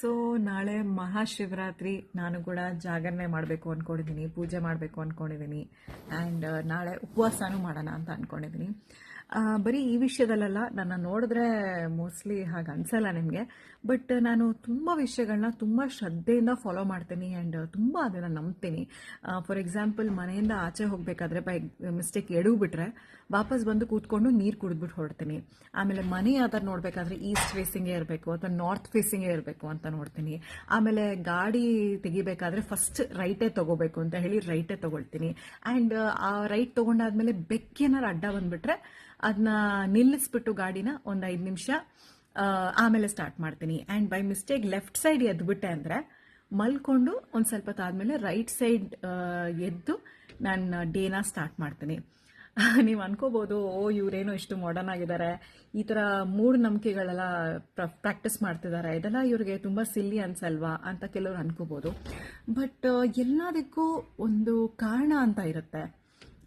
So ನಾಳೆ ಮಹಾಶಿವರಾತ್ರಿ. ನಾನು ಕೂಡ ಜಾಗರಣೆ ಮಾಡಬೇಕು ಅಂದ್ಕೊಂಡಿದ್ದೀನಿ, ಪೂಜೆ ಮಾಡಬೇಕು ಅಂದ್ಕೊಂಡಿದ್ದೀನಿ. ಆ್ಯಂಡ್ ನಾಳೆ ಉಪವಾಸನೂ ಮಾಡೋಣ ಅಂತ ಅಂದ್ಕೊಂಡಿದ್ದೀನಿ. ಬರೀ ಈ ವಿಷಯದಲ್ಲ, ನನ್ನ ನೋಡಿದ್ರೆ ಮೋಸ್ಟ್ಲಿ ಹಾಗೆ ಅನ್ಸಲ್ಲ ನಿಮಗೆ. ಬಟ್ ನಾನು ತುಂಬ ವಿಷಯಗಳನ್ನ ತುಂಬ ಶ್ರದ್ಧೆಯಿಂದ ಫಾಲೋ ಮಾಡ್ತೀನಿ ಆ್ಯಂಡ್ ತುಂಬ ಅದನ್ನು ನಂಬ್ತೀನಿ. ಫಾರ್ ಎಕ್ಸಾಂಪಲ್, ಮನೆಯಿಂದ ಆಚೆ ಹೋಗಬೇಕಾದ್ರೆ ಬೈ ಮಿಸ್ಟೇಕ್ ಎಡವ್ಬಿಟ್ರೆ ವಾಪಸ್ ಬಂದು ಕೂತ್ಕೊಂಡು ನೀರು ಕುಡಿದ್ಬಿಟ್ಟು ಹೊರಡ್ತೀನಿ. ಆಮೇಲೆ ಮನೆ ಯಾವ್ದಾರು ನೋಡಬೇಕಾದ್ರೆ ಈಸ್ಟ್ ಫೇಸಿಂಗೇ ಇರಬೇಕು ಅಥವಾ ನಾರ್ತ್ ಫೇಸಿಂಗೇ ಇರಬೇಕು ಅಂತ ನೋಡ್ತೀನಿ. ಆಮೇಲೆ ಗಾಡಿ ತೆಗಿಬೇಕಾದ್ರೆ ಫಸ್ಟ್ ರೈಟೇ ತಗೋಬೇಕು ಅಂತ ಹೇಳಿ ರೈಟೇ ತಗೊಳ್ತೀನಿ. ಆ್ಯಂಡ್ ಆ ರೈಟ್ ತೊಗೊಂಡಾದ್ಮೇಲೆ ಬೆಕ್ಕೇನಾರು ಅಡ್ಡ ಬಂದ್ಬಿಟ್ರೆ ಅದನ್ನ ನಿಲ್ಲಿಸ್ಬಿಟ್ಟು ಗಾಡಿನ ಒಂದು 5 ನಿಮಿಷ ಆಮೇಲೆ ಸ್ಟಾರ್ಟ್ ಮಾಡ್ತೀನಿ. And by mistake left side ಎದ್ಬಿಟ್ಟೆ ಅಂದರೆ ಮಲ್ಕೊಂಡು ಒಂದು ಸ್ವಲ್ಪ ಹೊತ್ತಾದ್ಮೇಲೆ ರೈಟ್ ಸೈಡ್ ಎದ್ದು ನಾನು ಡೇನ ಸ್ಟಾರ್ಟ್ ಮಾಡ್ತೀನಿ. ನೀವು ಅನ್ಕೋಬೋದು, ಇವರೇನೋ ಇಷ್ಟು ಮಾಡರ್ನ್ ಆಗಿದ್ದಾರೆ, ಈ ಥರ ಮೂಢನಂಬಿಕೆಗಳೆಲ್ಲ ಪ್ರಾಕ್ಟೀಸ್ ಮಾಡ್ತಿದ್ದಾರೆ, ಇದೆಲ್ಲ ಇವ್ರಿಗೆ ತುಂಬ ಸಿಲ್ಲಿ ಅನ್ಸಲ್ವಾ ಅಂತ ಕೆಲವರು ಅನ್ಕೋಬೋದು. ಬಟ್ ಎಲ್ಲದಕ್ಕೂ ಒಂದು ಕಾರಣ ಅಂತ ಇರುತ್ತೆ.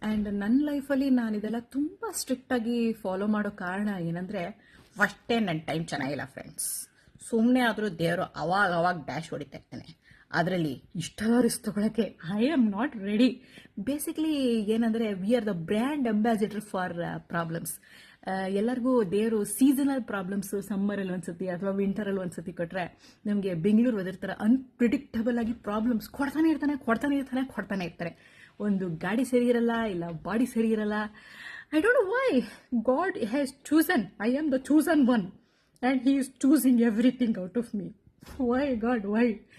ಆ್ಯಂಡ್ ನನ್ನ ಲೈಫಲ್ಲಿ ನಾನು ಇದೆಲ್ಲ ತುಂಬ ಸ್ಟ್ರಿಕ್ಟಾಗಿ ಫಾಲೋ ಮಾಡೋ ಕಾರಣ ಏನಂದರೆ, ಫಸ್ಟೇ ನನ್ನ ಟೈಮ್ ಚೆನ್ನಾಗಿಲ್ಲ ಫ್ರೆಂಡ್ಸ್. ಸುಮ್ಮನೆ ಆದರೂ ದೇವರು ಅವಾಗ ಡ್ಯಾಶ್ ಹೊಡಿತಾ ಇರ್ತಾನೆ. ಅದರಲ್ಲಿ ಇಷ್ಟೆಲ್ಲ ರಿಸ್ಕ್ ತೊಗೊಳಕ್ಕೆ I am not ready. Basically ಏನಂದರೆ, we are the brand ambassador for problems. ಎಲ್ಲರಿಗೂ ದೇವರು ಸೀಸನಲ್ ಪ್ರಾಬ್ಲಮ್ಸು ಸಮ್ಮರಲ್ಲಿ ಒಂದ್ಸತಿ ಅಥವಾ ವಿಂಟರಲ್ಲಿ ಒಂದ್ಸತಿ ಕೊಟ್ಟರೆ, ನಮಗೆ ಬೆಂಗಳೂರು ವೆದರ್ ಥರ ಅನ್ಪ್ರಿಡಿಕ್ಟಬಲ್ ಆಗಿ ಪ್ರಾಬ್ಲಮ್ಸ್ ಕೊಡ್ತಾನೆ ಇರ್ತಾರೆ. ಒಂದು ಗಾಡಿ ಸರಿ ಇರಲ್ಲ, ಇಲ್ಲ ಬಾಡಿ ಸರಿ ಇರಲ್ಲ. I don't know why God has chosen. I am the chosen one and he is choosing everything out of me. Why God, Y?